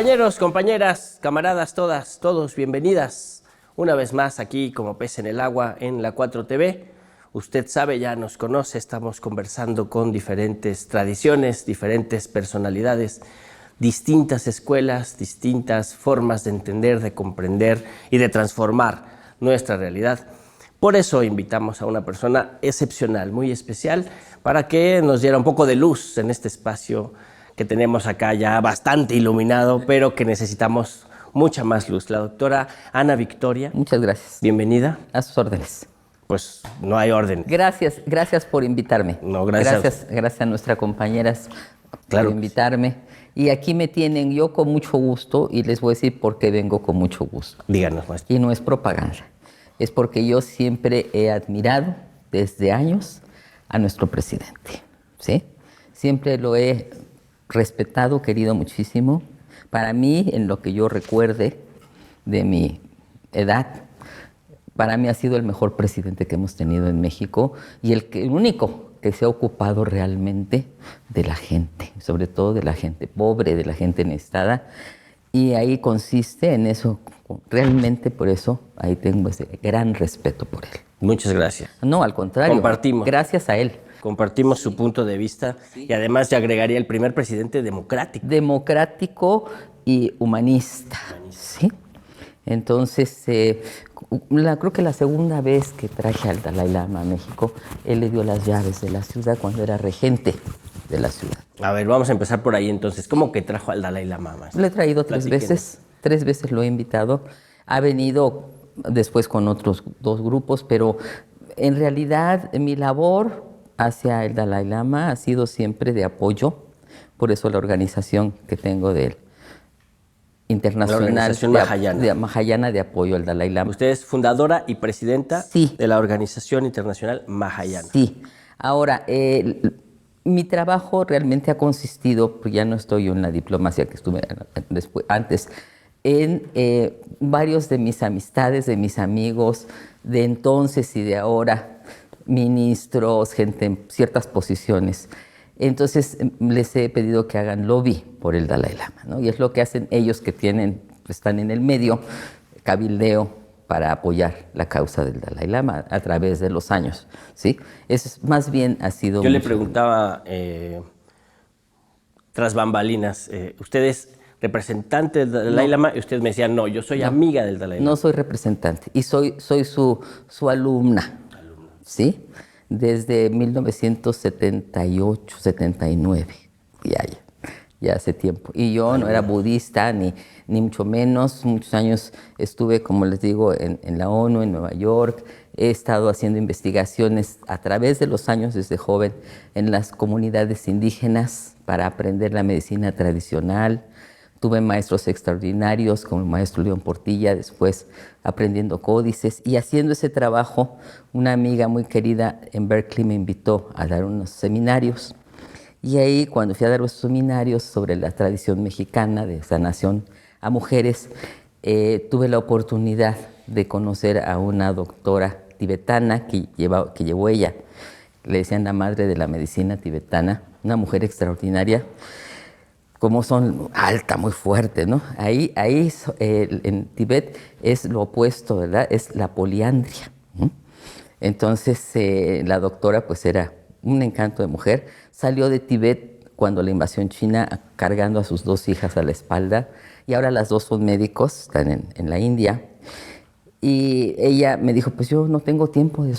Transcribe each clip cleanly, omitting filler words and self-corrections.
Compañeros, compañeras, camaradas, todas, todos, bienvenidas una vez más aquí como pez en el agua en la 4TV. Usted sabe, ya nos conoce, estamos conversando con diferentes tradiciones, diferentes personalidades, distintas escuelas, distintas formas de entender, de comprender y de transformar nuestra realidad. Por eso invitamos a una persona excepcional, muy especial, para que nos diera un poco de luz en este espacio que tenemos acá ya bastante iluminado, pero que necesitamos mucha más luz. La doctora Ana Victoria. Muchas gracias. Bienvenida. A sus órdenes. Pues no hay orden. Gracias por invitarme. No, gracias. Gracias a nuestras compañeras Claro por invitarme. Y aquí me tienen yo con mucho gusto y les voy a decir por qué vengo con mucho gusto. Díganos, maestra. Y no es propaganda. Es porque yo siempre he admirado desde años a nuestro presidente, ¿sí? Siempre lo he respetado, querido muchísimo. Para mí, en lo que yo recuerde de mi edad, para mí ha sido el mejor presidente que hemos tenido en México y el único que se ha ocupado realmente de la gente, sobre todo de la gente pobre, de la gente necesitada. Y ahí consiste en eso, realmente por eso ahí tengo ese gran respeto por él. Muchas gracias. No, al contrario. Compartimos. Gracias a él. Compartimos su punto de vista y además yo agregaría el primer presidente democrático. Democrático y humanista. ¿Sí? Entonces, creo que la segunda vez que traje al Dalai Lama a México, él le dio las llaves de la ciudad cuando era regente de la ciudad. A ver, vamos a empezar por ahí entonces. ¿Cómo que trajo al Dalai Lama, maestra? Lo he traído tres veces lo he invitado. Ha venido después con otros dos grupos, pero en realidad mi labor hacia el Dalai Lama ha sido siempre de apoyo, por eso la organización que tengo de él, internacional, la organización Mahayana de apoyo al Dalai Lama. Usted es fundadora y presidenta Sí. de la Organización Internacional Mahayana. Sí. Ahora, mi trabajo realmente ha consistido, pues ya no estoy en la diplomacia que estuve antes, en varios de mis amistades, de mis amigos de entonces y de ahora, ministros, gente en ciertas posiciones. Entonces les he pedido que hagan lobby por el Dalai Lama, ¿no? Y es lo que hacen ellos que están en el medio, cabildeo para apoyar la causa del Dalai Lama a través de los años, ¿sí? Eso es, más bien ha sido... Yo le preguntaba, tras bambalinas, ¿usted es representante del Dalai Lama? Y usted me decía, no, yo soy amiga del Dalai Lama. No soy representante y soy su alumna. ¿Sí? Desde 1978, 79, ya hace tiempo. Y yo no era budista, ni mucho menos. Muchos años estuve, como les digo, en la ONU, en Nueva York. He estado haciendo investigaciones a través de los años, desde joven, en las comunidades indígenas para aprender la medicina tradicional. Tuve maestros extraordinarios como el maestro León Portilla, después aprendiendo códices y haciendo ese trabajo. Una amiga muy querida en Berkeley me invitó a dar unos seminarios y ahí cuando fui a dar los seminarios sobre la tradición mexicana de sanación a mujeres, tuve la oportunidad de conocer a una doctora tibetana que llevó ella, le decían la madre de la medicina tibetana, una mujer extraordinaria. Como son alta, muy fuerte, ¿no? Ahí en Tibet es lo opuesto, ¿verdad? Es la poliandria. Entonces, la doctora pues era un encanto de mujer. Salió de Tibet cuando la invasión china cargando a sus dos hijas a la espalda y ahora las dos son médicos, están en la India. Y ella me dijo, pues yo no tengo tiempo de...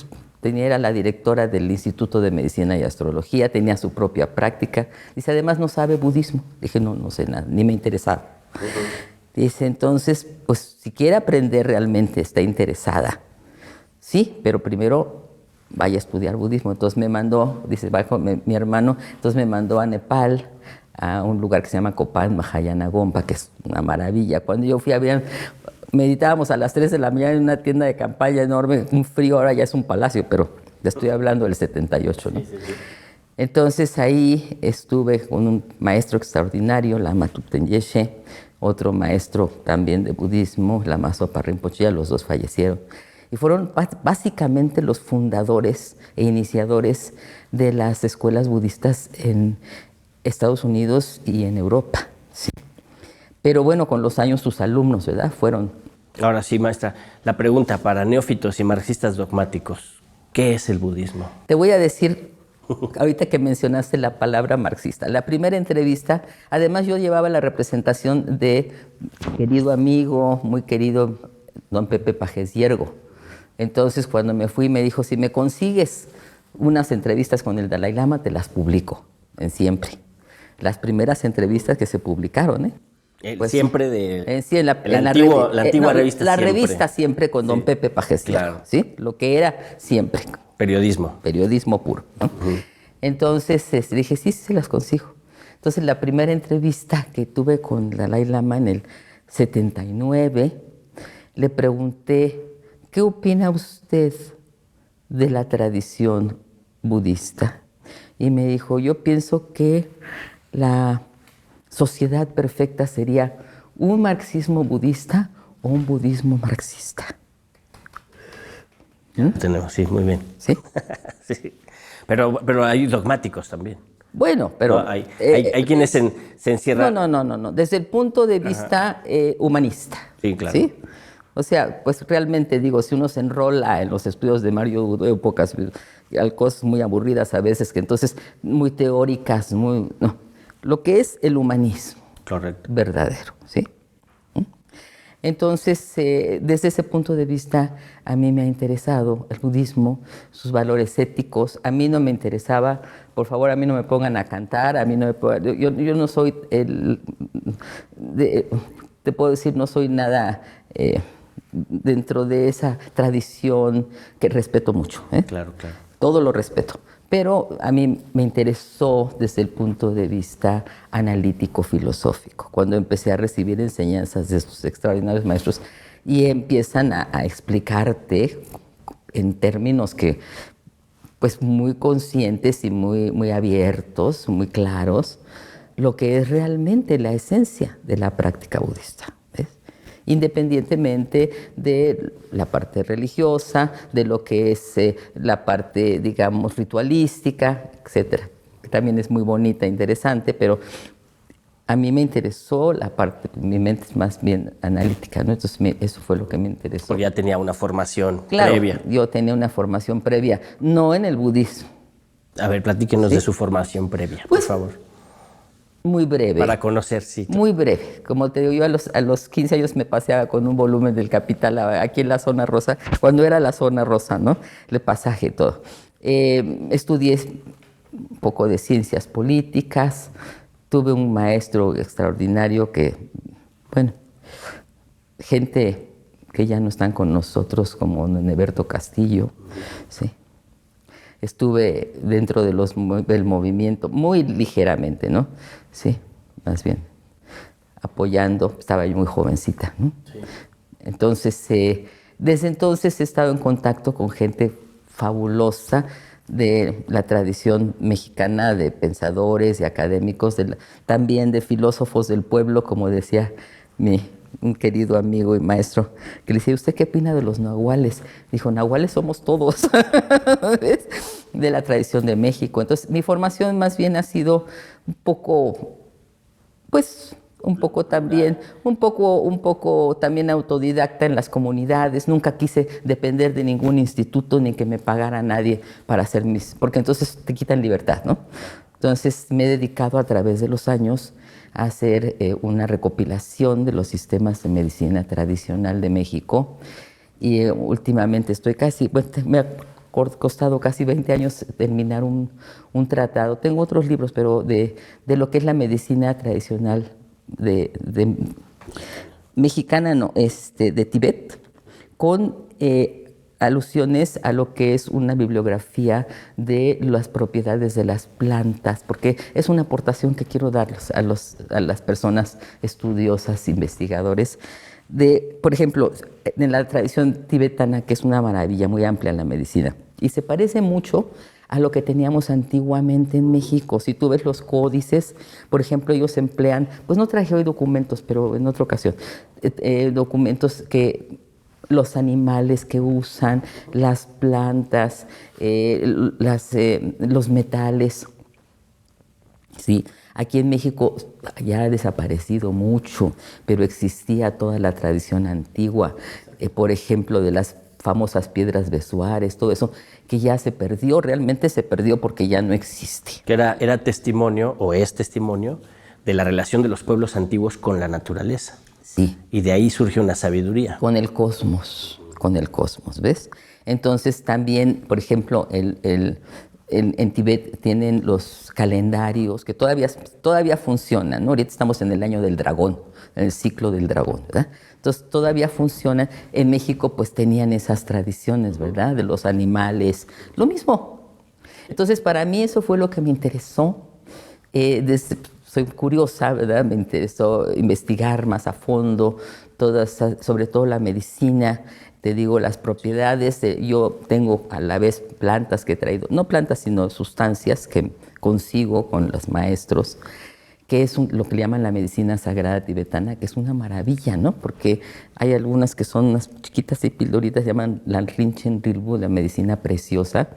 Era la directora del Instituto de Medicina y Astrología, tenía su propia práctica. Dice, además no sabe budismo. Dije, no sé nada, ni me interesaba. Dice, entonces, pues si quiere aprender realmente, está interesada. Sí, pero primero vaya a estudiar budismo. Entonces me mandó, dice, mi hermano, entonces me mandó a Nepal, a un lugar que se llama Kopan Mahayana Gompa, que es una maravilla. Cuando yo fui a ver... Meditábamos a las 3 de la mañana en una tienda de campaña enorme, un frío, ahora ya es un palacio, pero le estoy hablando del 78, ¿no? Sí. Entonces ahí estuve con un maestro extraordinario, Lama Thupten Yeshe, otro maestro también de budismo, Lama Zopa Rinpoche, los dos fallecieron. Y fueron básicamente los fundadores e iniciadores de las escuelas budistas en Estados Unidos y en Europa, ¿sí? Pero bueno, con los años sus alumnos, ¿verdad? Fueron... Ahora sí, maestra, la pregunta para neófitos y marxistas dogmáticos. ¿Qué es el budismo? Te voy a decir, ahorita que mencionaste la palabra marxista, la primera entrevista, además yo llevaba la representación de querido amigo, muy querido don Pepe Pajés Yergo. Entonces cuando me fui me dijo, si me consigues unas entrevistas con el Dalai Lama, te las publico en Siempre. Las primeras entrevistas que se publicaron, ¿eh? Pues, siempre de sí, la antigua revista la Siempre. Revista Siempre con don Pepe Pajés claro. ¿sí? Lo que era Siempre. Periodismo. Periodismo puro, ¿no? Entonces dije, sí, se las consigo. Entonces la primera entrevista que tuve con Dalai Lama en el 79, le pregunté, ¿qué opina usted de la tradición budista? Y me dijo, yo pienso que la sociedad perfecta sería un marxismo budista o un budismo marxista. Tenemos, sí, muy bien. ¿Sí? Sí. Pero hay dogmáticos también. Bueno, pero... No, hay quienes se encierran... No. Desde el punto de vista humanista. Sí, claro. ¿Sí? O sea, pues realmente digo, si uno se enrola en los estudios de Mario Udo, pocas cosas muy aburridas a veces, que entonces muy teóricas, muy... No. Lo que es el humanismo. Correcto. Verdadero, ¿sí? Entonces, desde ese punto de vista, a mí me ha interesado el budismo, sus valores éticos. A mí no me interesaba, por favor, a mí no me pongan a cantar, a mí no me pongan, yo no soy te puedo decir, no soy nada dentro de esa tradición que respeto mucho. Claro, claro. Todo lo respeto. Pero a mí me interesó desde el punto de vista analítico-filosófico, cuando empecé a recibir enseñanzas de estos extraordinarios maestros y empiezan a explicarte en términos que, pues muy conscientes y muy abiertos, muy claros, lo que es realmente la esencia de la práctica budista. Independientemente de la parte religiosa, de lo que es la parte, digamos, ritualística, etcétera. También es muy bonita, interesante, pero a mí me interesó la parte, mi mente es más bien analítica, ¿no? Entonces eso fue lo que me interesó. Porque ya tenía una formación claro, previa. Yo tenía una formación previa, no en el budismo. A ver, platíquenos de su formación previa, por favor. Muy breve. Para conocer, sí. Muy breve. Como te digo, yo a los 15 años me paseaba con un volumen del Capital aquí en la zona rosa, cuando era la zona rosa, ¿no? El pasaje y todo. Estudié un poco de ciencias políticas, tuve un maestro extraordinario que, bueno, gente que ya no están con nosotros, como Neberto Castillo, sí. Estuve dentro de del movimiento, muy ligeramente, ¿no? Sí, más bien, apoyando, estaba yo muy jovencita, ¿no? Sí. Entonces, desde entonces he estado en contacto con gente fabulosa de la tradición mexicana, de pensadores, de académicos, también de filósofos del pueblo, como decía un querido amigo y maestro, que le decía, ¿usted qué opina de los nahuales? Dijo, nahuales somos todos, ¿ves? De la tradición de México. Entonces, mi formación más bien ha sido un poco, pues, un poco también autodidacta en las comunidades. Nunca quise depender de ningún instituto ni que me pagara nadie para hacer porque entonces te quitan libertad, ¿no? Entonces, me he dedicado a través de los años a hacer una recopilación de los sistemas de medicina tradicional de México y últimamente estoy me ha costado casi 20 años terminar un tratado. Tengo otros libros, pero de lo que es la medicina tradicional de mexicana, no, de Tibet, con alusiones a lo que es una bibliografía de las propiedades de las plantas, porque es una aportación que quiero darles a las personas estudiosas, investigadores, por ejemplo, en la tradición tibetana, que es una maravilla muy amplia en la medicina, y se parece mucho a lo que teníamos antiguamente en México. Si tú ves los códices, por ejemplo, ellos emplean, pues no traje hoy documentos, pero en otra ocasión, documentos que los animales que usan, las plantas, los metales. Sí, aquí en México ya ha desaparecido mucho, pero existía toda la tradición antigua, por ejemplo, de las famosas piedras de Suárez, todo eso, que ya se perdió, realmente se perdió porque ya no existe. Que era testimonio, o es testimonio, de la relación de los pueblos antiguos con la naturaleza. Sí. Y de ahí surge una sabiduría. Con el cosmos, ¿ves? Entonces también, por ejemplo, en Tibet tienen los calendarios que todavía funcionan, ¿no? Ahorita estamos en el año del dragón, en el ciclo del dragón, ¿verdad? Entonces todavía funcionan. En México pues tenían esas tradiciones, ¿verdad? De los animales, lo mismo. Entonces para mí eso fue lo que me interesó. Soy curiosa, ¿verdad? Me interesó investigar más a fondo, sobre todo la medicina, te digo, las propiedades. Yo tengo a la vez plantas que he traído, no plantas, sino sustancias que consigo con los maestros, que es lo que le llaman la medicina sagrada tibetana, que es una maravilla, ¿no? Porque hay algunas que son unas chiquitas y pildoritas, se llaman la Rinchen Rilbu, la medicina preciosa,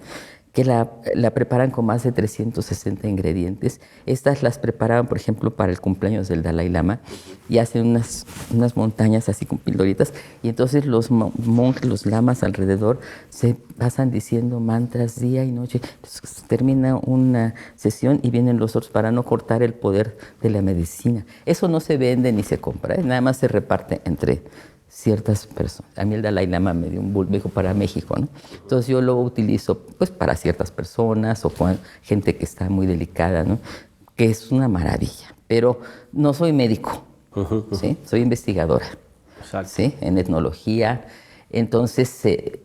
que la preparan con más de 360 ingredientes. Estas las preparaban, por ejemplo, para el cumpleaños del Dalai Lama y hacen unas montañas así con pildoritas y entonces los monjes, los lamas alrededor se pasan diciendo mantras día y noche. Entonces, termina una sesión y vienen los otros para no cortar el poder de la medicina. Eso no se vende ni se compra, nada más se reparte entre ciertas personas. A mí el Dalai Lama me dio un bulbo para México, ¿no? Entonces yo lo utilizo pues para ciertas personas o con gente que está muy delicada, ¿no? Que es una maravilla. Pero no soy médico, ¿sí? Soy investigadora. Exacto. ¿Sí? En etnología. Entonces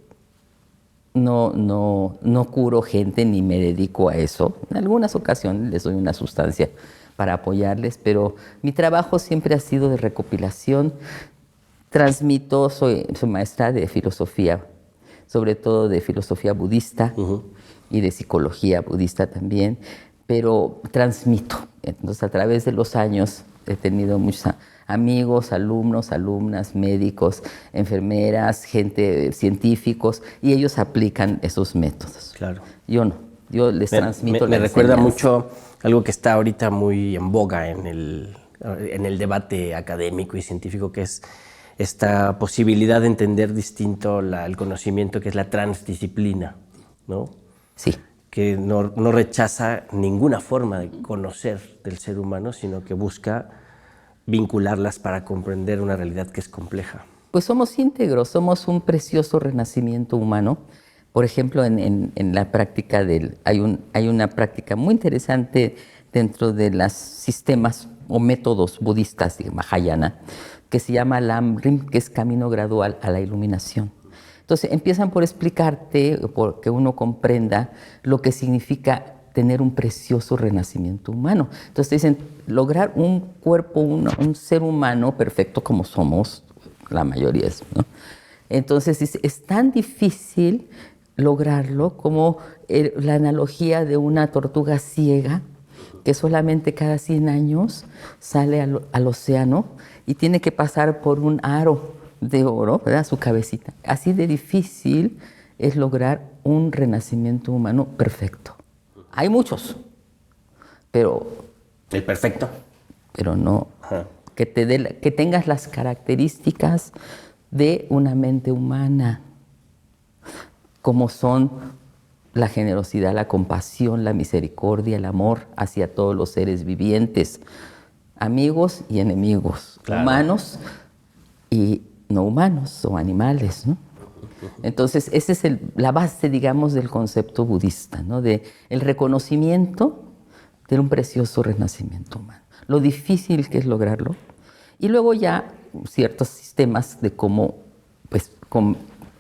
no curo gente ni me dedico a eso. En algunas ocasiones les doy una sustancia para apoyarles, pero mi trabajo siempre ha sido de recopilación. Transmito, soy maestra de filosofía, sobre todo de filosofía budista y de psicología budista también, pero transmito. Entonces, a través de los años he tenido muchos amigos, alumnos, alumnas, médicos, enfermeras, científicos, y ellos aplican esos métodos. Claro. Yo no, yo les transmito la Me recuerda enseñanza. mucho algo que está ahorita muy en boga en el debate académico y científico, que es esta posibilidad de entender distinto el conocimiento, que es la transdisciplina, ¿no? Sí. Que no rechaza ninguna forma de conocer del ser humano, sino que busca vincularlas para comprender una realidad que es compleja. Pues somos íntegros, somos un precioso renacimiento humano. Por ejemplo, en la práctica hay una práctica muy interesante dentro de los sistemas o métodos budistas de Mahayana, que se llama Lamrim, que es camino gradual a la iluminación. Entonces empiezan por explicarte, por que uno comprenda lo que significa tener un precioso renacimiento humano. Entonces dicen, lograr un cuerpo, un ser humano perfecto como somos, la mayoría es, ¿no? Entonces es tan difícil lograrlo como la analogía de una tortuga ciega que solamente cada 100 años sale al océano y tiene que pasar por un aro de oro, ¿verdad? Su cabecita. Así de difícil es lograr un renacimiento humano perfecto. Hay muchos, pero... ¿El perfecto? Pero no, que tengas las características de una mente humana, como son la generosidad, la compasión, la misericordia, el amor hacia todos los seres vivientes, amigos y enemigos, claro, humanos y no humanos o animales, ¿no? Entonces, esa es la base, digamos, del concepto budista, ¿no? De el reconocimiento de un precioso renacimiento humano, lo difícil que es lograrlo, y luego ya ciertos sistemas de cómo pues,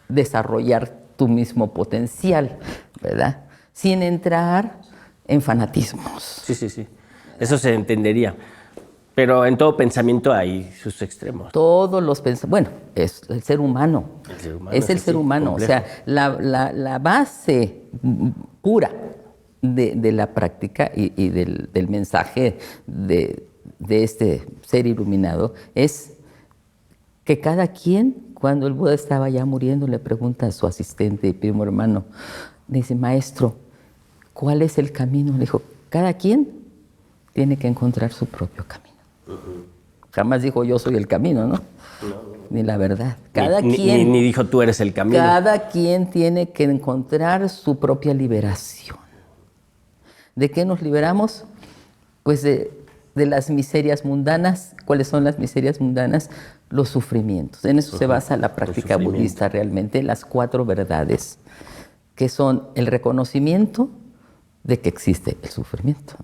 desarrollar tu mismo potencial, ¿verdad? Sin entrar en fanatismos. Sí. Eso se entendería. Pero en todo pensamiento hay sus extremos. Todos los pensamientos. Bueno, es el ser humano. El ser humano es el ser humano. Complejo. O sea, la base pura de la práctica y del mensaje de este ser iluminado es que cada quien, cuando el Buda estaba ya muriendo, le pregunta a su asistente y primo hermano, le dice, maestro, ¿cuál es el camino? Le dijo, cada quien tiene que encontrar su propio camino. Jamás dijo yo soy el camino, ¿no? Ni la verdad. Ni dijo tú eres el camino. Cada quien tiene que encontrar su propia liberación. ¿De qué nos liberamos? Pues de las miserias mundanas. ¿Cuáles son las miserias mundanas? Los sufrimientos. En eso se basa la práctica budista realmente, las 4 verdades, que son el reconocimiento de que existe el sufrimiento.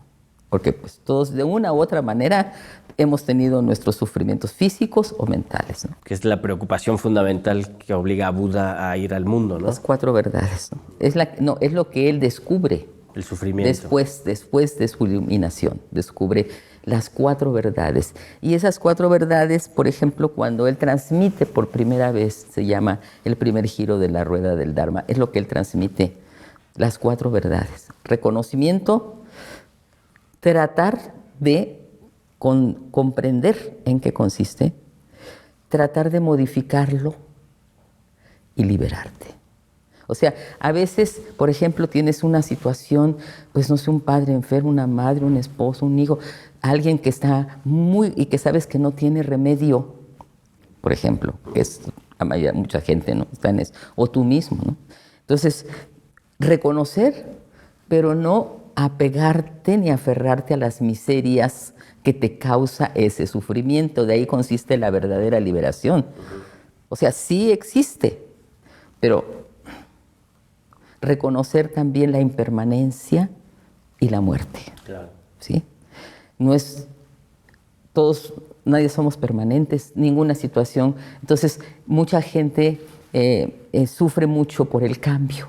Porque pues todos de una u otra manera hemos tenido nuestros sufrimientos físicos o mentales, ¿no? Que es la preocupación fundamental que obliga a Buda a ir al mundo, ¿no? Las 4 verdades, ¿no? Es lo que él descubre. El sufrimiento. Después de su iluminación, descubre las 4 verdades. Y esas 4 verdades, por ejemplo, cuando él transmite por primera vez, se llama el primer giro de la rueda del Dharma, es lo que él transmite, las 4 verdades. Reconocimiento, tratar de comprender en qué consiste, tratar de modificarlo y liberarte. O sea, a veces, por ejemplo, tienes una situación, pues no sé, un padre enfermo, una madre, un esposo, un hijo, alguien que está y que sabes que no tiene remedio, por ejemplo, que es mucha gente, ¿no? Está en eso, o tú mismo, ¿no? Entonces, reconocer, pero no apegarte ni aferrarte a las miserias que te causa ese sufrimiento. De ahí consiste la verdadera liberación. O sea, sí existe, pero reconocer también la impermanencia y la muerte. Claro. ¿Sí? Nadie somos permanentes, ninguna situación. Entonces, mucha gente sufre mucho por el cambio.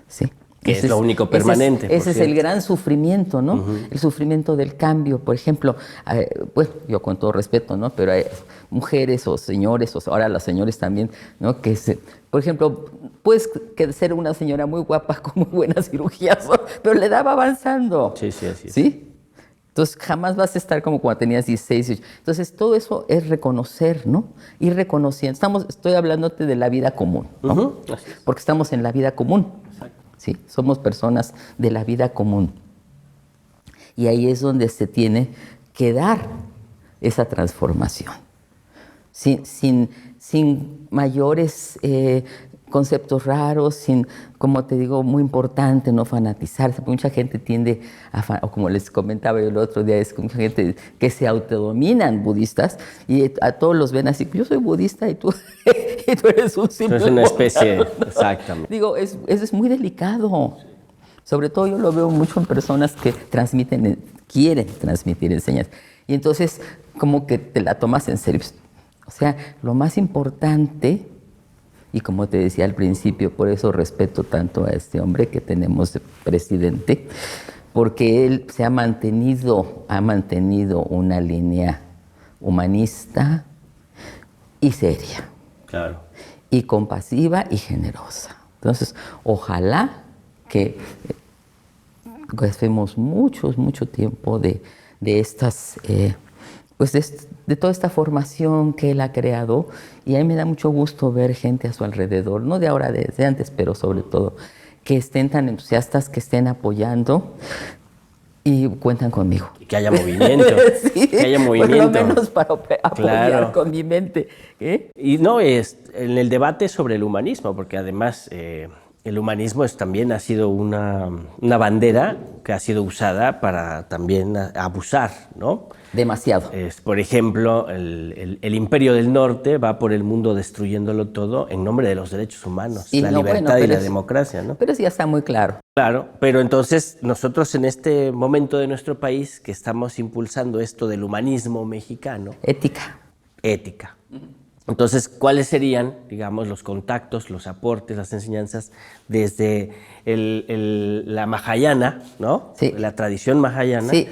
¿Sí? Que es lo único permanente. Ese es el gran sufrimiento, ¿no? El sufrimiento del cambio. Por ejemplo, pues yo con todo respeto, ¿no? Pero hay mujeres o señores, o ahora las señores también, ¿no? Por ejemplo, puedes ser una señora muy guapa con muy buenas cirugías, pero la edad va avanzando. Sí, así es. ¿Sí? Entonces, jamás vas a estar como cuando tenías 16, 18. Entonces, todo eso es reconocer, ¿no? Ir reconociendo. Estoy hablándote de la vida común, ¿no? Porque estamos en la vida común. Exacto. ¿Sí? Somos personas de la vida común. Y ahí es donde se tiene que dar esa transformación. Sin mayores conceptos raros, como te digo, muy importante, no fanatizarse. Mucha gente tiende o como les comentaba yo el otro día, es mucha gente que se autodominan budistas y a todos los ven así, yo soy budista y tú eres un simple. Es una especie, exactamente. Digo, eso es muy delicado. Sobre todo yo lo veo mucho en personas que quieren transmitir enseñanzas. Y entonces, como que te la tomas en serio. O sea, lo más importante, y como te decía al principio, por eso respeto tanto a este hombre que tenemos de presidente, porque él ha mantenido una línea humanista y seria. Claro. Y compasiva y generosa. Entonces, ojalá que gastemos mucho tiempo de estas, pues de toda esta formación que él ha creado, y a mí me da mucho gusto ver gente a su alrededor, no de ahora, desde antes, pero sobre todo, que estén tan entusiastas, que estén apoyando y cuentan conmigo. Y que haya movimiento. Sí, que haya movimiento. Por lo menos para apoyar con mi mente. Y no, es en el debate sobre el humanismo, porque además el humanismo también ha sido una bandera que ha sido usada para también abusar, ¿no? Demasiado. Por ejemplo, el Imperio del Norte va por el mundo destruyéndolo todo en nombre de los derechos humanos, la libertad y la democracia, ¿no? Pero eso ya está muy claro. Claro, pero entonces nosotros en este momento de nuestro país que estamos impulsando esto del humanismo mexicano. Ética. Entonces, ¿cuáles serían, digamos, los contactos, los aportes, las enseñanzas desde la Mahayana, ¿no? Sí. La tradición Mahayana, sí,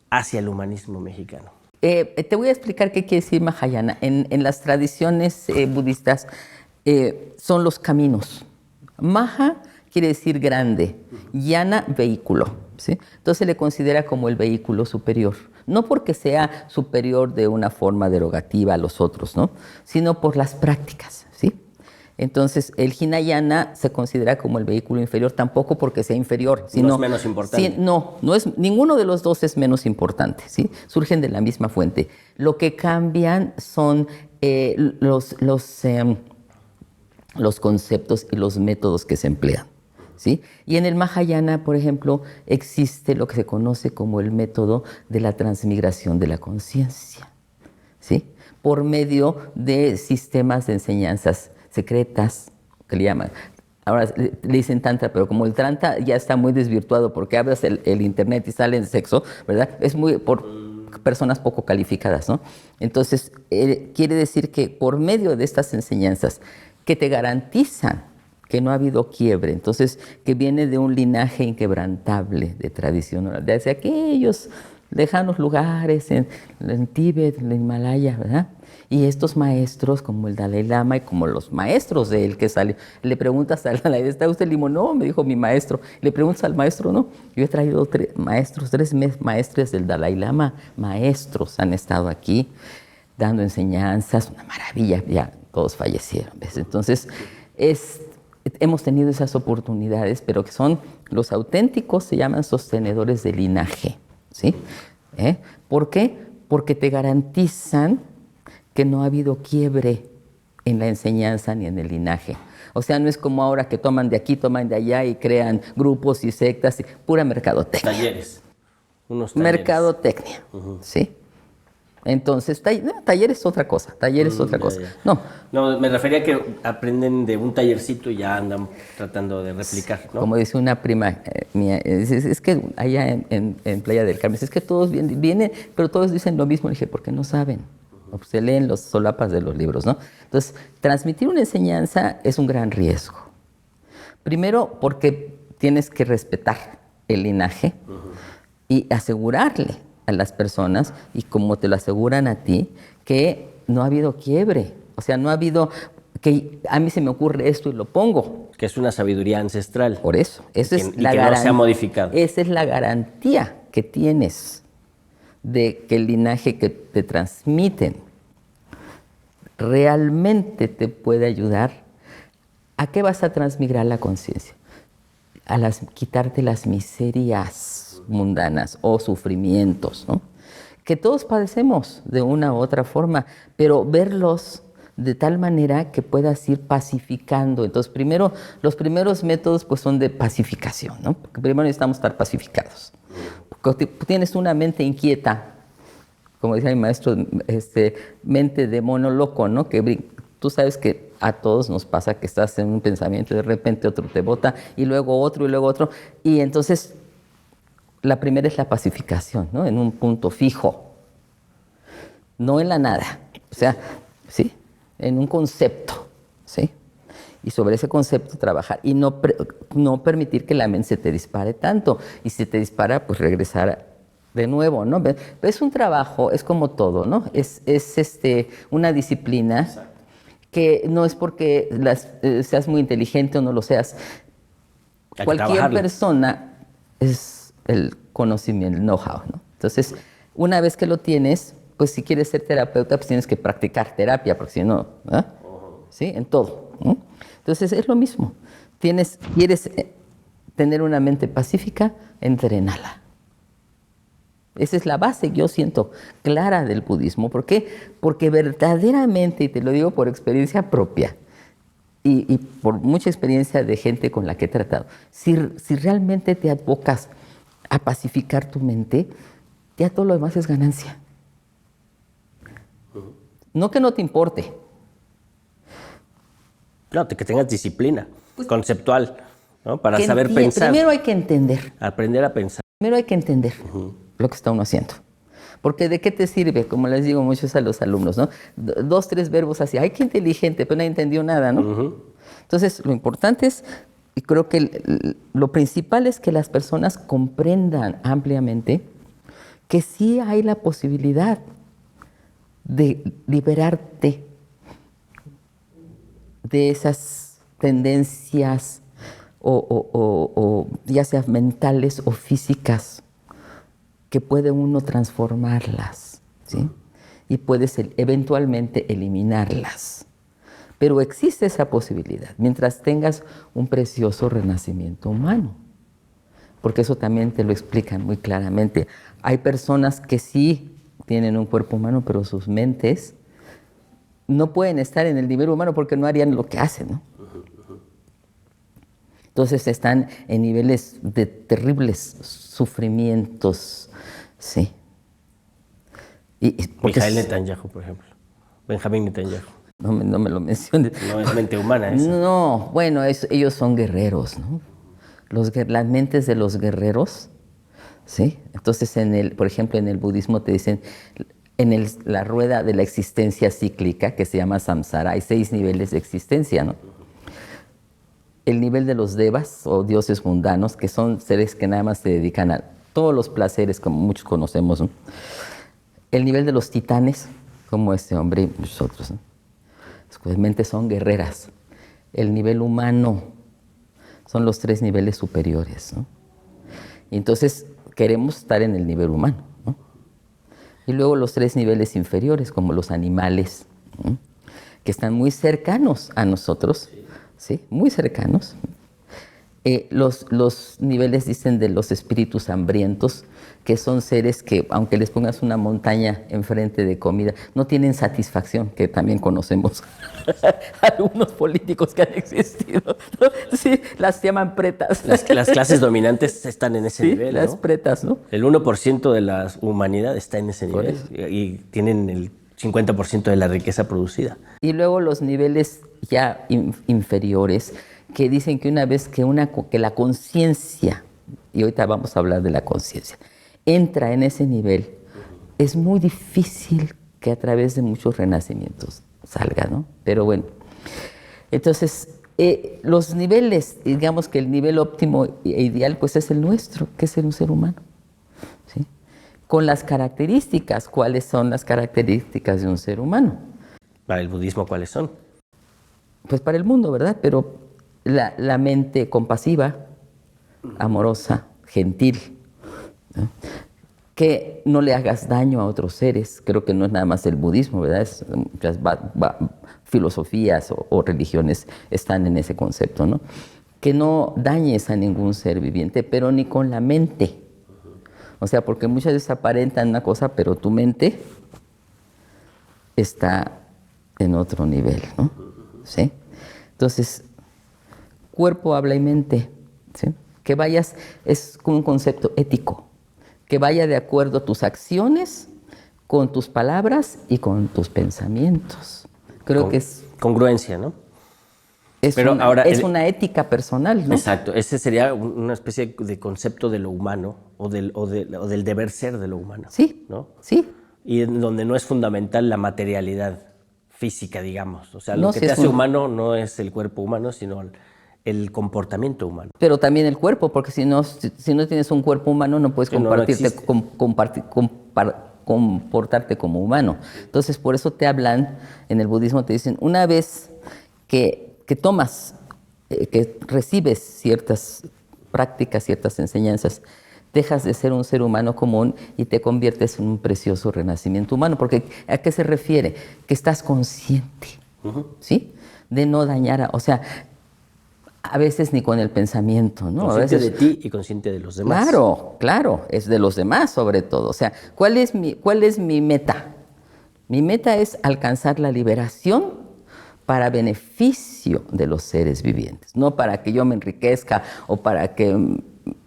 hacia el humanismo mexicano? Te voy a explicar qué quiere decir Mahayana. En las tradiciones budistas son los caminos. Maha quiere decir grande, yana, vehículo, ¿sí? Entonces se le considera como el vehículo superior. No porque sea superior de una forma derogativa a los otros, ¿no? Sino por las prácticas, ¿sí? Entonces, el Hinayana se considera como el vehículo inferior, tampoco porque sea inferior, sino... No es menos importante. No es, ninguno de los dos es menos importante, ¿sí? Surgen de la misma fuente. Lo que cambian son los conceptos y los métodos que se emplean, ¿sí? Y en el Mahayana, por ejemplo, existe lo que se conoce como el método de la transmigración de la conciencia, ¿sí? Por medio de sistemas de enseñanzas secretas, que le llaman. Ahora le dicen tantra, pero como el tantra ya está muy desvirtuado porque abres el internet y sale en sexo, ¿verdad? Es muy por personas poco calificadas, ¿no? Entonces, quiere decir que por medio de estas enseñanzas que te garantizan que no ha habido quiebre, entonces que viene de un linaje inquebrantable de tradición oral, desde aquellos lejanos lugares en Tíbet, en el Himalaya, ¿verdad? Y estos maestros, como el Dalai Lama y como los maestros de él que salió, le preguntas al Dalai, ¿está usted limón? No, me dijo mi maestro. Le preguntas al maestro, no. Yo he traído tres maestros del Dalai Lama, maestros han estado aquí dando enseñanzas, una maravilla, ya todos fallecieron, ¿ves? Entonces, hemos tenido esas oportunidades, pero que son los auténticos, se llaman sostenedores de linaje, ¿sí? ¿Por qué? Porque te garantizan que no ha habido quiebre en la enseñanza ni en el linaje. O sea, no es como ahora que toman de aquí, toman de allá y crean grupos y sectas, y pura mercadotecnia. Talleres. Unos talleres. Mercadotecnia, ¿sí? Entonces, taller es otra cosa, taller es otra cosa. Ya. No, me refería a que aprenden de un tallercito y ya andan tratando de replicar, ¿no? Como dice una prima mía, es que allá en Playa del Carmen, es que todos vienen, pero todos dicen lo mismo. Le dije, porque no saben. Pues se leen los solapas de los libros, ¿no? Entonces, transmitir una enseñanza es un gran riesgo. Primero, porque tienes que respetar el linaje y asegurarle a las personas, y como te lo aseguran a ti, que no ha habido quiebre. O sea, no ha habido que a mí se me ocurre esto y lo pongo. Que es una sabiduría ancestral. Por eso. Esa es la que no se ha modificado. Esa es la garantía que tienes de que el linaje que te transmiten realmente te puede ayudar. ¿A qué vas a transmigrar la conciencia? Quitarte las miserias mundanas o sufrimientos, ¿no? Que todos padecemos de una u otra forma, pero verlos de tal manera que puedas ir pacificando. Entonces, los primeros métodos pues son de pacificación, ¿no? Porque primero necesitamos estar pacificados. Porque tienes una mente inquieta, como decía mi maestro, mente de mono loco, ¿no? Que tú sabes que a todos nos pasa que estás en un pensamiento y de repente otro te bota y luego otro, y entonces la primera es la pacificación, ¿no? En un punto fijo, no en la nada, o sea, ¿sí? En un concepto, ¿sí? Y sobre ese concepto trabajar y no permitir que la mente se te dispare tanto, y si te dispara, pues regresar de nuevo, ¿no? Pero es un trabajo, es como todo, ¿no? Es una disciplina. Exacto. Que no es porque seas muy inteligente o no lo seas. Cualquier persona es el conocimiento, el know-how, ¿no? Entonces, una vez que lo tienes, pues si quieres ser terapeuta, pues tienes que practicar terapia, porque si no, ¿eh? ¿Sí? En todo, ¿no? Entonces, es lo mismo. ¿Quieres tener una mente pacífica? Entrénala. Esa es la base, yo siento, clara del budismo. ¿Por qué? Porque verdaderamente, y te lo digo por experiencia propia, y por mucha experiencia de gente con la que he tratado, si realmente te abocas a pacificar tu mente, ya todo lo demás es ganancia. No que no te importe. Claro, que tengas disciplina conceptual, ¿no? Para saber pensar. Primero hay que entender. Aprender a pensar. Primero hay que entender lo que está uno haciendo. Porque ¿de qué te sirve? Como les digo muchos a los alumnos, ¿no? 2, 3 verbos así. ¡Ay, qué inteligente! Pero no entendió nada, ¿no? Entonces, lo importante es, y creo que lo principal es que las personas comprendan ampliamente que sí hay la posibilidad de liberarte de esas tendencias o ya sea mentales o físicas, que puede uno transformarlas, ¿sí? Y puedes eventualmente eliminarlas. Pero existe esa posibilidad, mientras tengas un precioso renacimiento humano. Porque eso también te lo explican muy claramente. Hay personas que sí tienen un cuerpo humano, pero sus mentes no pueden estar en el nivel humano porque no harían lo que hacen, ¿no? Entonces están en niveles de terribles sufrimientos, sí. Mijael Netanyahu, por ejemplo. Benjamín Netanyahu. No me lo menciones. No es mente humana esa. No, bueno, ellos son guerreros, ¿no? Las mentes de los guerreros, ¿sí? Entonces, por ejemplo, en el budismo te dicen, la rueda de la existencia cíclica, que se llama samsara, hay 6 niveles de existencia, ¿no? El nivel de los devas, o dioses mundanos, que son seres que nada más se dedican a todos los placeres, como muchos conocemos, ¿no? El nivel de los titanes, como este hombre y muchos otros, ¿no? Las mentes son guerreras. El nivel humano son los 3 niveles superiores, ¿no? Y entonces queremos estar en el nivel humano, ¿no? Y luego los 3 niveles inferiores, como los animales, ¿no? Que están muy cercanos a nosotros, ¿sí? Muy cercanos. Los niveles, dicen, de los espíritus hambrientos, que son seres que, aunque les pongas una montaña enfrente de comida, no tienen satisfacción, que también conocemos algunos políticos que han existido, ¿no? Sí, las llaman pretas. Las clases dominantes están en ese nivel, las ¿no? pretas, ¿no? El 1% de la humanidad está en ese nivel y tienen el 50% de la riqueza producida. Y luego los niveles ya inferiores, que dicen que una vez que la conciencia, y ahorita vamos a hablar de la conciencia, entra en ese nivel, es muy difícil que a través de muchos renacimientos salga, ¿no? Pero bueno, entonces los niveles, digamos que el nivel óptimo e ideal pues es el nuestro, que es ser un ser humano, ¿sí? Con las características. ¿Cuáles son las características de un ser humano? Para el budismo, ¿cuáles son? Pues para el mundo, ¿verdad? Pero la mente compasiva, amorosa, gentil, ¿no? Que no le hagas daño a otros seres. Creo que no es nada más el budismo, ¿verdad? Muchas filosofías o religiones están en ese concepto, ¿no? Que no dañes a ningún ser viviente, pero ni con la mente. O sea, porque muchas veces aparentan una cosa, pero tu mente está en otro nivel, ¿no? ¿Sí? Entonces, cuerpo, habla y mente, ¿sí? Que vayas, es un concepto ético, que vaya de acuerdo a tus acciones, con tus palabras y con tus pensamientos. Creo que es... Congruencia, ¿no? Es una ética personal, ¿no? Exacto, ese sería una especie de concepto de lo humano o del deber ser de lo humano. Sí, ¿no? Sí. Y en donde no es fundamental la materialidad física, digamos. O sea, lo que te hace humano no es el cuerpo humano, sino el comportamiento humano. Pero también el cuerpo, porque si no tienes un cuerpo humano no puedes comportarte como humano. Entonces, por eso te hablan, en el budismo te dicen, una vez que tomas, que recibes ciertas prácticas, ciertas enseñanzas, dejas de ser un ser humano común y te conviertes en un precioso renacimiento humano. Porque ¿a qué se refiere? Que estás consciente, ¿sí? De no dañar o sea, a veces ni con el pensamiento, ¿no? Consciente a veces, de ti y consciente de los demás. Claro, es de los demás sobre todo. O sea, ¿cuál es mi meta? Mi meta es alcanzar la liberación para beneficio de los seres vivientes, no para que yo me enriquezca o para que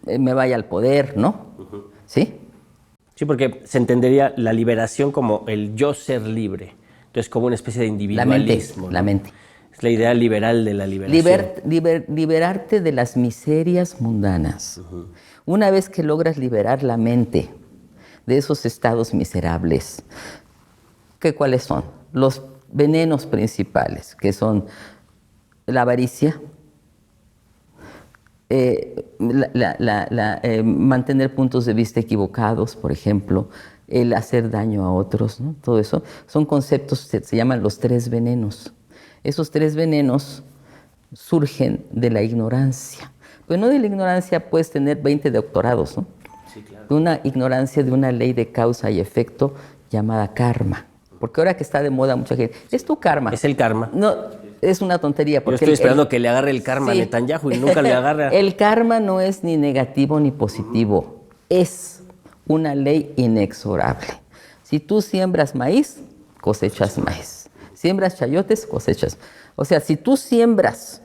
me vaya al poder, ¿no? ¿Sí? Sí, porque se entendería la liberación como el yo ser libre. Entonces, como una especie de individualismo. La mente. Es la idea liberal de la liberación. Liberarte de las miserias mundanas. Una vez que logras liberar la mente de esos estados miserables, ¿cuáles son? Los venenos principales, que son la avaricia, mantener puntos de vista equivocados, por ejemplo, el hacer daño a otros, ¿no? Todo eso son conceptos, se llaman los 3 venenos. Esos 3 venenos surgen de la ignorancia. Pero no de la ignorancia puedes tener 20 doctorados, ¿no? Sí, claro. De una ignorancia de una ley de causa y efecto llamada karma. Porque ahora que está de moda mucha gente, es tu karma. Es el karma. No, es una tontería. Yo estoy esperando que le agarre el karma a Netanyahu y nunca le agarra. El karma no es ni negativo ni positivo, es una ley inexorable. Si tú siembras maíz, cosechas maíz. Siembras chayotes, cosechas. O sea, si tú siembras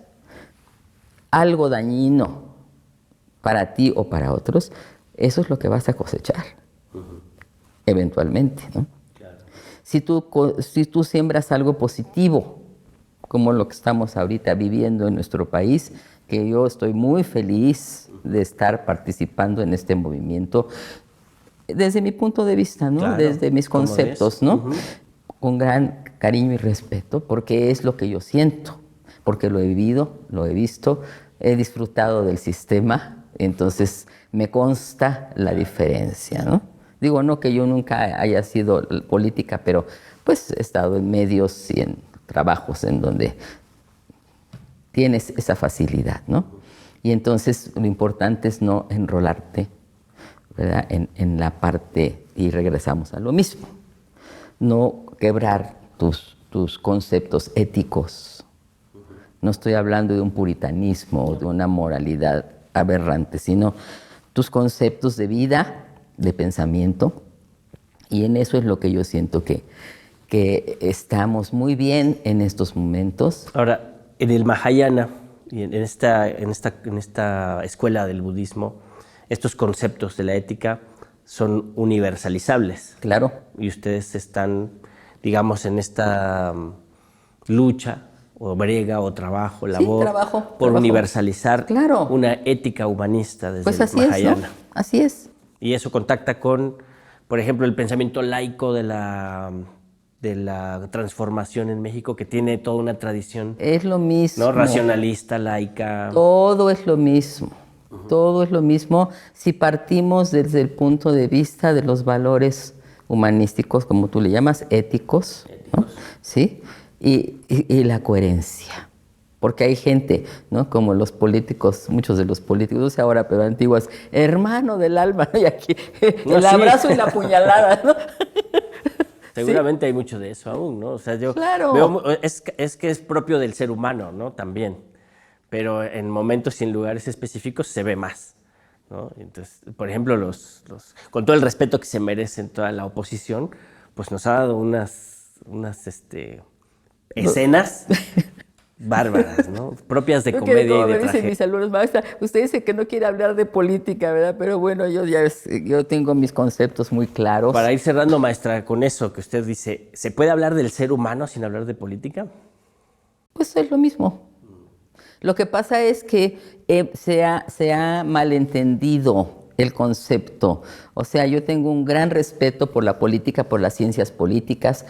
algo dañino para ti o para otros, eso es lo que vas a cosechar, eventualmente, ¿no? Claro. Si tú siembras algo positivo, como lo que estamos ahorita viviendo en nuestro país, que yo estoy muy feliz de estar participando en este movimiento, desde mi punto de vista, ¿no? Claro, desde mis conceptos, ¿no? Con gran cariño y respeto, porque es lo que yo siento, porque lo he vivido, lo he visto, he disfrutado del sistema, entonces me consta la diferencia, ¿no? Digo, no que yo nunca haya sido política, pero pues he estado en medios y en trabajos en donde tienes esa facilidad, ¿no? Y entonces lo importante es no enrolarte, ¿verdad? En la parte, y regresamos a lo mismo, no quebrar tus conceptos éticos. No estoy hablando de un puritanismo o de una moralidad aberrante, sino tus conceptos de vida, de pensamiento, y en eso es lo que yo siento que estamos muy bien en estos momentos. Ahora, en el Mahayana y en esta escuela del budismo, estos conceptos de la ética son universalizables. Claro. Y ustedes están, digamos, en esta lucha o brega o trabajo, labor, por universalizar una ética humanista desde pues el Mahayana. Es, ¿no? Así es. Y eso contacta con, por ejemplo, el pensamiento laico de la transformación en México, que tiene toda una tradición. Es lo mismo. ¿No? Racionalista, laica. Todo es lo mismo. Todo es lo mismo si partimos desde el punto de vista de los valores humanísticos, como tú le llamas, éticos. ¿No? ¿Sí? Y la coherencia. Porque hay gente, ¿no? Como los políticos, muchos de los políticos, no sé ahora, pero antiguos, hermano del alma, ¿no? Y aquí el abrazo y la puñalada, ¿no? Seguramente hay mucho de eso aún, ¿no? O sea, yo claro. veo, es que es propio del ser humano, ¿no? También. Pero en momentos y en lugares específicos se ve más, ¿no? Entonces, por ejemplo, con todo el respeto que se merecen toda la oposición, pues nos ha dado unas escenas bárbaras, ¿no? Propias de comedia y de tragedia. Dicen mis alumnos, maestra, usted dice que no quiere hablar de política, ¿verdad? Pero bueno, yo tengo mis conceptos muy claros. Para ir cerrando, maestra, con eso que usted dice, ¿se puede hablar del ser humano sin hablar de política? Pues es lo mismo. Lo que pasa es que se ha malentendido el concepto. O sea, yo tengo un gran respeto por la política, por las ciencias políticas,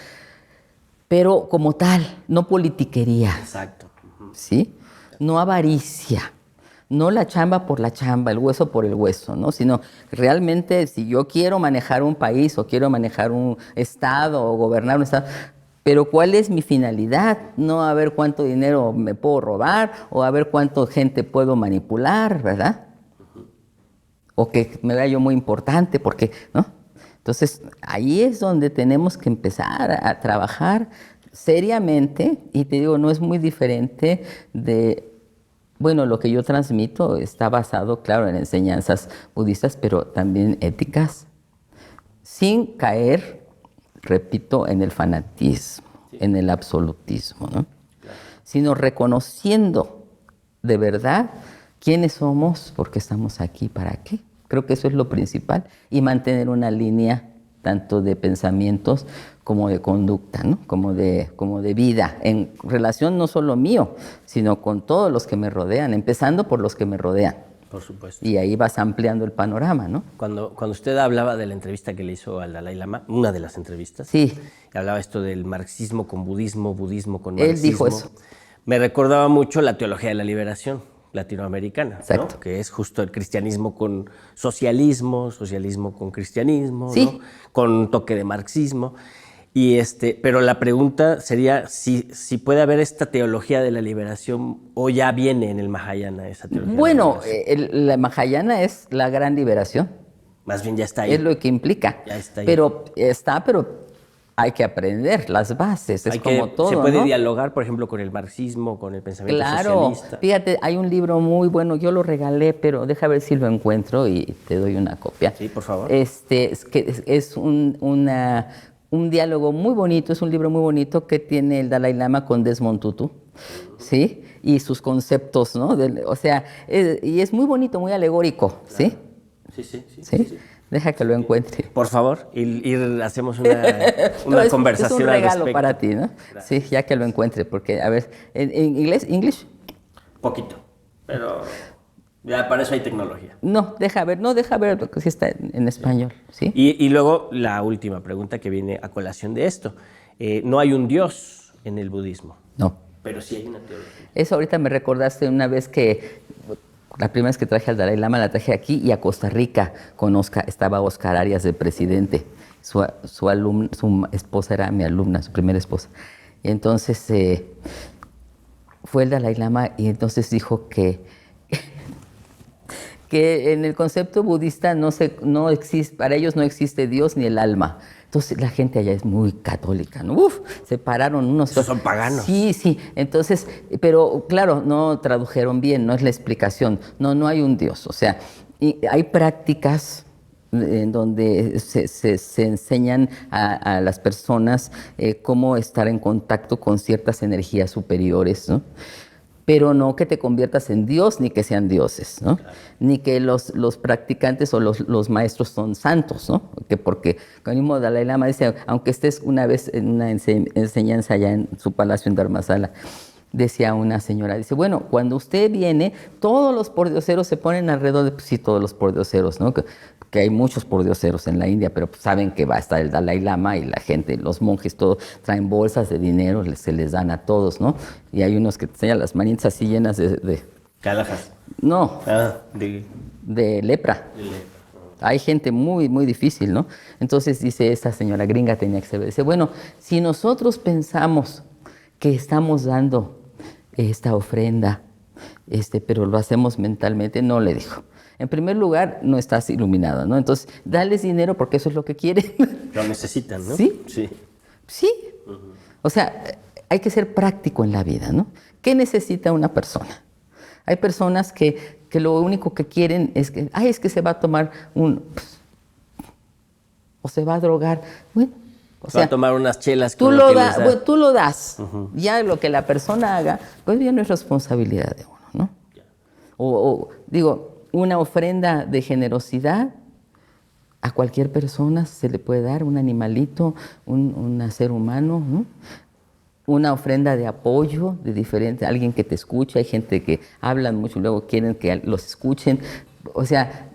pero como tal, no politiquería. Exacto. ¿Sí? No avaricia, no la chamba por la chamba, el hueso por el hueso, ¿no? Sino realmente si yo quiero manejar un país o quiero manejar un estado o gobernar un estado, pero ¿cuál es mi finalidad? No a ver cuánto dinero me puedo robar o a ver cuánta gente puedo manipular, ¿verdad? O que me vea yo muy importante, porque, ¿no? Entonces, ahí es donde tenemos que empezar a trabajar seriamente, y te digo, no es muy diferente de, bueno, lo que yo transmito está basado, claro, en enseñanzas budistas, pero también éticas, sin caer, repito, en el fanatismo, en el absolutismo, ¿no? Claro. Sino reconociendo de verdad quiénes somos, por qué estamos aquí, para qué. Creo que eso es lo principal, y mantener una línea tanto de pensamientos como de conducta, ¿no? como de vida, en relación no solo mío, sino con todos los que me rodean, empezando por los que me rodean. Por supuesto. Y ahí vas ampliando el panorama, ¿no? Cuando usted hablaba de la entrevista que le hizo al Dalai Lama, una de las entrevistas, sí, hablaba esto del marxismo con budismo, budismo con marxismo. Él dijo eso. Me recordaba mucho la teología de la liberación latinoamericana, exacto, ¿no? Que es justo el cristianismo con socialismo, socialismo con cristianismo, sí, ¿no? Con toque de marxismo. Pero la pregunta sería si puede haber esta teología de la liberación o ya viene en el Mahayana esa teología. Bueno, la Mahayana es la gran liberación. Más bien ya está ahí. Es lo que implica. Ya está ahí. Pero hay que aprender las bases, es Hay como que, todo, se puede ¿no? dialogar, por ejemplo, con el marxismo, con el pensamiento Claro, socialista. fíjate, hay un libro muy bueno, yo lo regalé, pero deja ver si lo encuentro y te doy una copia. Sí, por favor. Es un diálogo muy bonito, es un libro muy bonito que tiene el Dalai Lama con Desmond Tutu, ¿sí? Y sus conceptos, ¿no? O sea, y es muy bonito, muy alegórico, ¿sí? Sí, sí, sí. ¿Sí? sí, sí. Deja que lo encuentre. Por favor, y hacemos No, una es conversación un al regalo respecto. para ti, ¿no? Sí, ya que lo encuentre, porque, a ver, ¿en inglés? ¿English? Poquito, pero ya para eso hay tecnología. No, deja ver, porque sí está en español, ¿sí? Y luego la última pregunta que viene a colación de esto. No hay un Dios en el budismo, No. pero sí hay una teología. Eso ahorita me recordaste una vez que, la primera vez que traje al Dalai Lama, la traje aquí y a Costa Rica, estaba Oscar Arias de presidente. Su esposa era mi alumna, su primera esposa. Y entonces fue el Dalai Lama y entonces dijo que en el concepto budista no existe, para ellos no existe Dios ni el alma. Entonces la gente allá es muy católica, ¿no? Uf, se pararon unos... Esos son paganos. Sí, sí. Entonces, pero claro, no tradujeron bien, no es la explicación. No hay un Dios. O sea, y hay prácticas en donde se enseñan a las personas cómo estar en contacto con ciertas energías superiores, ¿no? Pero no que te conviertas en Dios ni que sean dioses, ¿no? Claro. Ni que los practicantes o los maestros son santos, ¿no? Porque el mismo Dalai Lama dice, aunque estés una vez en una enseñanza allá en su palacio en Dharmasala, decía una señora, dice, bueno, cuando usted viene, todos los pordioseros se ponen alrededor de, pues sí, todos los pordioseros, ¿no? Que hay muchos pordioseros en la India, pero pues saben que va a estar el Dalai Lama y la gente, los monjes, todos traen bolsas de dinero, se les dan a todos, ¿no? Y hay unos que te enseñan las manitas así llenas de Calajas. No, de lepra. Hay gente muy, muy difícil, ¿no? Entonces dice esta señora gringa, tenía que saber, dice, bueno, si nosotros pensamos que estamos dando esta ofrenda, pero lo hacemos mentalmente, no, le dijo. En primer lugar, no estás iluminado, ¿no? Entonces, dales dinero porque eso es lo que quieren. Lo necesitan, ¿no? Sí. Sí. Sí. O sea, hay que ser práctico en la vida, ¿no? ¿Qué necesita una persona? Hay personas que lo único que quieren es que se va a tomar o se va a drogar. Bueno, o sea, va a tomar unas chelas. Tú lo das. Ya lo que la persona haga, pues ya no es responsabilidad de uno, ¿no? Digo, una ofrenda de generosidad a cualquier persona se le puede dar, un animalito, un ser humano, ¿no? Una ofrenda de apoyo de diferente, alguien que te escucha, hay gente que hablan mucho y luego quieren que los escuchen. O sea,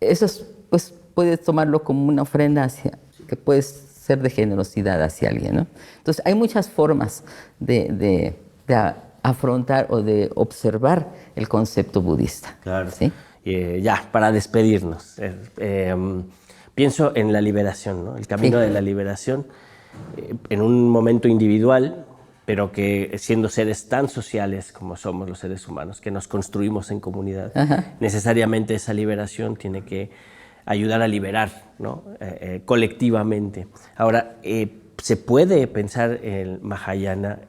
eso pues puedes tomarlo como una ofrenda que puedes ser de generosidad hacia alguien, ¿no? Entonces, hay muchas formas de afrontar o de observar el concepto budista. Claro. ¿Sí? Ya, para despedirnos, pienso en la liberación, ¿no? El camino de la liberación, en un momento individual, pero que siendo seres tan sociales como somos los seres humanos, que nos construimos en comunidad, necesariamente esa liberación tiene que ayudar a liberar, ¿no? Colectivamente. Ahora, ¿se puede pensar el Mahayana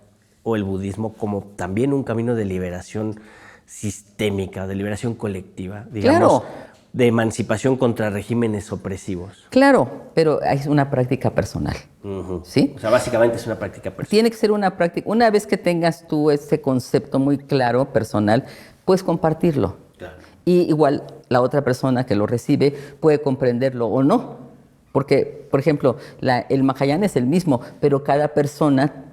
o el budismo como también un camino de liberación sistémica, de liberación colectiva, digamos, de emancipación contra regímenes opresivos? Claro, pero es una práctica personal, ¿sí? O sea, básicamente es una práctica personal. Tiene que ser una práctica. Una vez que tengas tú ese concepto muy claro, personal, puedes compartirlo. Claro. Y igual la otra persona que lo recibe puede comprenderlo o no. Porque, por ejemplo, el Mahayana es el mismo, pero cada persona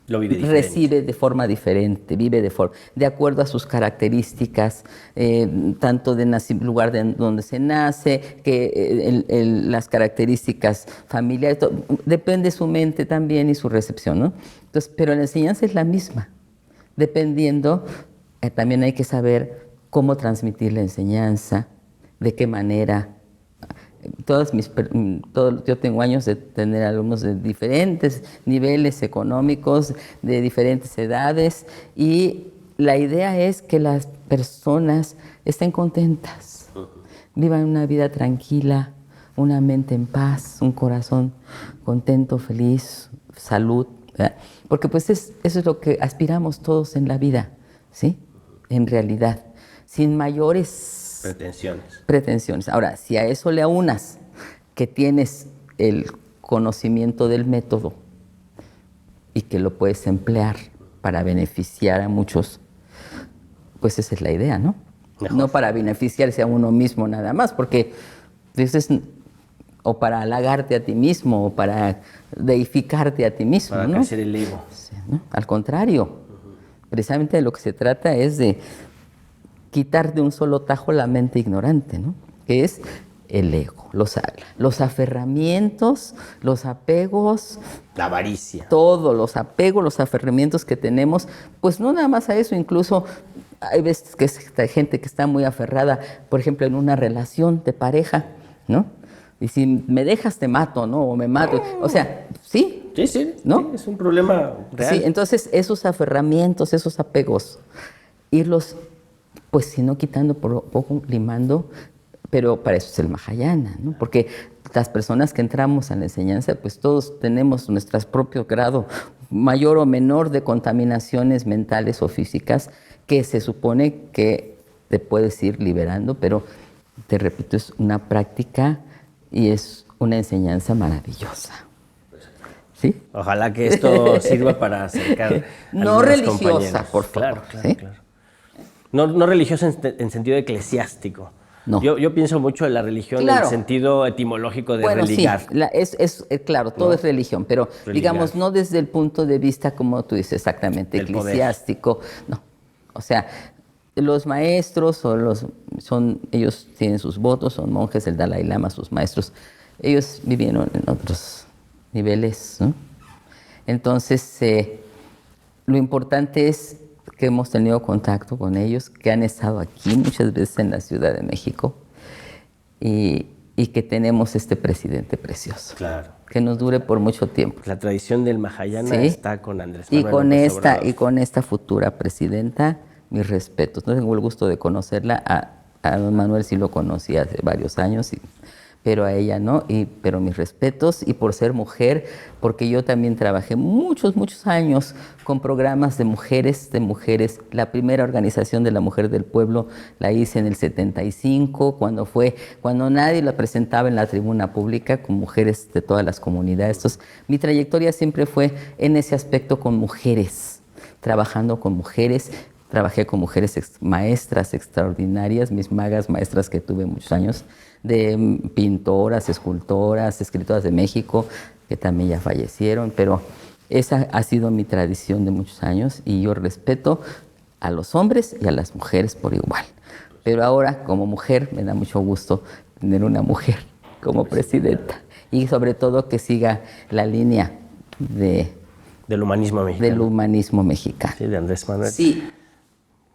recibe de forma diferente, vive de acuerdo a sus características, tanto de lugar donde se nace, que las características familiares, depende su mente también y su recepción, ¿no? Entonces, pero la enseñanza es la misma, dependiendo, también hay que saber cómo transmitir la enseñanza, de qué manera. Yo tengo años de tener alumnos de diferentes niveles económicos, de diferentes edades, y la idea es que las personas estén contentas, vivan una vida tranquila, una mente en paz, un corazón contento, feliz, salud, ¿verdad? Porque pues eso es lo que aspiramos todos en la vida, ¿sí? En realidad, sin mayores pretensiones. Ahora, si a eso le aunas que tienes el conocimiento del método y que lo puedes emplear para beneficiar a muchos, pues esa es la idea, ¿no? Mejor. No para beneficiarse a uno mismo nada más, porque dices, o para halagarte a ti mismo, o para deificarte a ti mismo, para ¿no? crecer el ego. Sí, ¿no? Al contrario, precisamente de lo que se trata es de quitar de un solo tajo la mente ignorante, ¿no? Que es el ego, los aferramientos, los apegos. La avaricia. Todos los apegos, los aferramientos que tenemos, pues no nada más a eso, incluso hay veces que hay gente que está muy aferrada, por ejemplo, en una relación de pareja, ¿no? Y si me dejas te mato, ¿no? O me mato. O sea, sí. Sí, ¿no? Sí, es un problema real. Sí, entonces esos aferramientos, esos apegos, irlos, pues si no quitando, por poco limando, pero para eso es el Mahayana, ¿no? Porque las personas que entramos a la enseñanza, pues todos tenemos nuestro propio grado, mayor o menor, de contaminaciones mentales o físicas, que se supone que te puedes ir liberando, pero te repito, es una práctica y es una enseñanza maravillosa. ¿Sí? Ojalá que esto sirva para acercar no religiosa, compañeros. Por favor. Claro, ¿sí? claro. No religiosa en sentido eclesiástico. No. Yo pienso mucho en la religión en el sentido etimológico de religar. Sí, claro, todo es religión, pero religar, digamos, no desde el punto de vista, como tú dices, exactamente, el eclesiástico. Poder. No, o sea, los maestros ellos tienen sus votos, son monjes, el Dalai Lama, sus maestros, ellos vivieron en otros niveles, ¿no? Entonces, lo importante es que hemos tenido contacto con ellos, que han estado aquí muchas veces en la Ciudad de México y que tenemos este presidente precioso. Claro. Que nos dure por mucho tiempo. La tradición del Mahayana está con Andrés Manuel López Obrador. Y con esta futura presidenta, mis respetos. No tengo el gusto de conocerla, a don Manuel sí lo conocí hace varios años, pero a ella no, pero mis respetos, y por ser mujer, porque yo también trabajé muchos años con programas de mujeres. La primera organización de la mujer del pueblo la hice en el 75, cuando nadie la presentaba en la tribuna pública, con mujeres de todas las comunidades. Entonces, mi trayectoria siempre fue en ese aspecto con mujeres, trabajando con mujeres. Trabajé con mujeres maestras extraordinarias, mis magas maestras que tuve muchos años, de pintoras, escultoras, escritoras de México, que también ya fallecieron, pero esa ha sido mi tradición de muchos años y yo respeto a los hombres y a las mujeres por igual. Pero ahora, como mujer, me da mucho gusto tener una mujer como presidenta y sobre todo que siga la línea del humanismo mexicano. Del humanismo mexicano. Sí, de Andrés Manuel. Sí.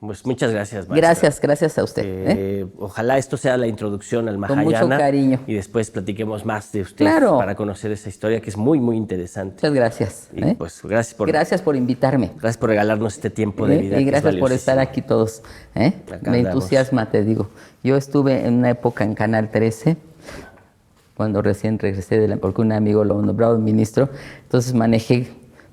Pues muchas gracias, maestra. Gracias a usted. Ojalá esto sea la introducción al Mahayana. Con mucho cariño. Y después platiquemos más de usted para conocer esa historia que es muy interesante. Muchas gracias. Y pues gracias por invitarme. Gracias por regalarnos este tiempo de vida. Y gracias por estar aquí todos. Me entusiasma, te digo. Yo estuve en una época en Canal 13, cuando recién regresé porque un amigo lo nombraba ministro, entonces manejé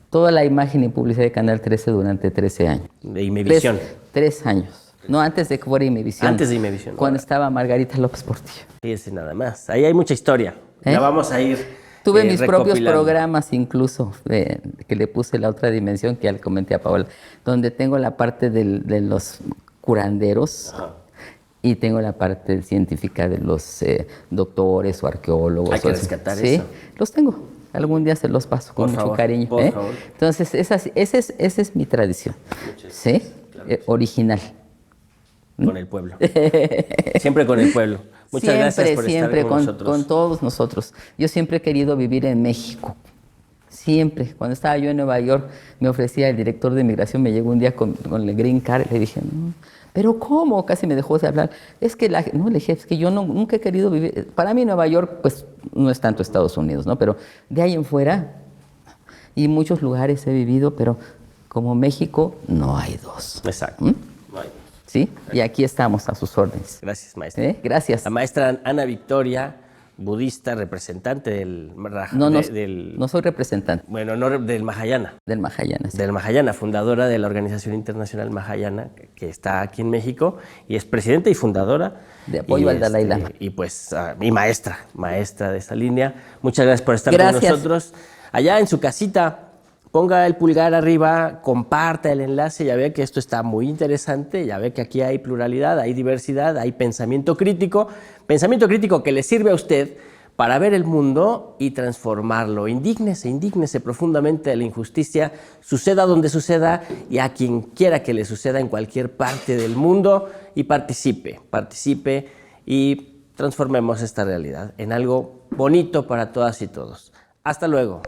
toda la imagen y publicidad de Canal 13 durante 13 años. De Imevisión. 3 años. No, antes de que fuera Imevisión. Antes de Imevisión. Cuando estaba Margarita López Portillo. Fíjese nada más. Ahí hay mucha historia. La vamos a ir Tuve mis propios programas incluso, que le puse la otra dimensión, que ya le comenté a Paola, donde tengo la parte de los curanderos. Ajá. Y tengo la parte científica de los doctores o arqueólogos. Hay que rescatar eso. Sí, los tengo. Algún día se los paso con mucho cariño. Por favor. Entonces, esa es mi tradición. ¿Sí? Claro. Original. Con el pueblo. Siempre con el pueblo. Muchas gracias por estar con nosotros. Con todos nosotros. Yo siempre he querido vivir en México. Siempre. Cuando estaba yo en Nueva York, me ofrecía el director de inmigración, me llegó un día con el green card, le dije, no, pero ¿cómo? Casi me dejó de hablar. No, le dije, es que yo nunca he querido vivir. Para mí Nueva York, pues, no es tanto Estados Unidos, ¿no? Pero de ahí en fuera, y muchos lugares he vivido, pero como México, no hay dos. Exacto. No hay dos. ¿Sí? Y aquí estamos a sus órdenes. Gracias, maestra. Gracias. La maestra Ana Victoria budista, representante del No soy representante bueno, no, del Mahayana. del Mahayana. Sí. Del Mahayana, fundadora de la Organización Internacional Mahayana, que está aquí en México, y es presidenta y fundadora. De apoyo al Dalai Lama. Y pues, mi maestra de esa línea. Muchas gracias por estar con nosotros. Allá en su casita, ponga el pulgar arriba, comparta el enlace, ya ve que esto está muy interesante, ya ve que aquí hay pluralidad, hay diversidad, hay pensamiento crítico que le sirve a usted para ver el mundo y transformarlo. Indígnese profundamente de la injusticia, suceda donde suceda y a quien quiera que le suceda en cualquier parte del mundo, y participe y transformemos esta realidad en algo bonito para todas y todos. Hasta luego.